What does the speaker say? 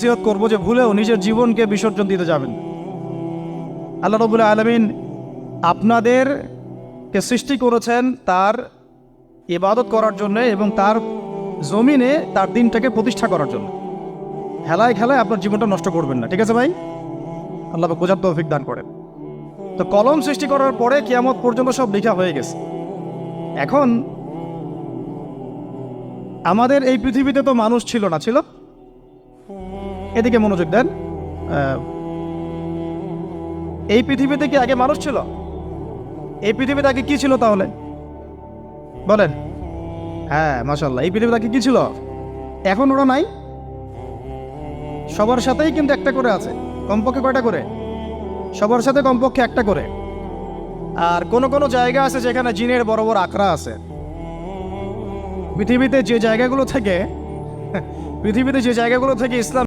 নসিহত করব যে ভুলেও নিজের জীবনকে বিসর্জন দিতে যাবেন। আল্লাহ রাব্বুল আলামিন আপনাদেরকে সৃষ্টি করেছেন তার ইবাদত করার জন্য এবং তার জমিনে তার দিনটাকে প্রতিষ্ঠা করার জন্য। হেলায় খেলায় আপনার জীবনটা নষ্ট করবেন না, ঠিক আছে ভাই? আল্লাহ পাক বোঝার তৌফিক দান করেন। তো কলম সৃষ্টি করার পরে কিয়ামত পর্যন্ত সব লেখা হয়ে গেছে। এখন আমাদের এই পৃথিবীতে তো মানুষ ছিল না, ছিল? এদিকে মনোযোগ দেন। এই পৃথিবীতে কি আগে মানুষ ছিল? এই পৃথিবীতে আগে কি ছিল তাহলে বলেন? হ্যাঁ, মাশাআল্লাহ। এই পৃথিবীতে আগে কি ছিল? এখন ওরা নাই। সবার সাথেই কিন্তু একটা করে আছে। কমপক্ষে কয়টা করে? সবার সাথে কমপক্ষে একটা করে। আর কোন কোন জায়গা আছে যেখানে জিনের বড় বড় আখড়া আছে। পৃথিবীতে যে জায়গাগুলো থেকে ইসলাম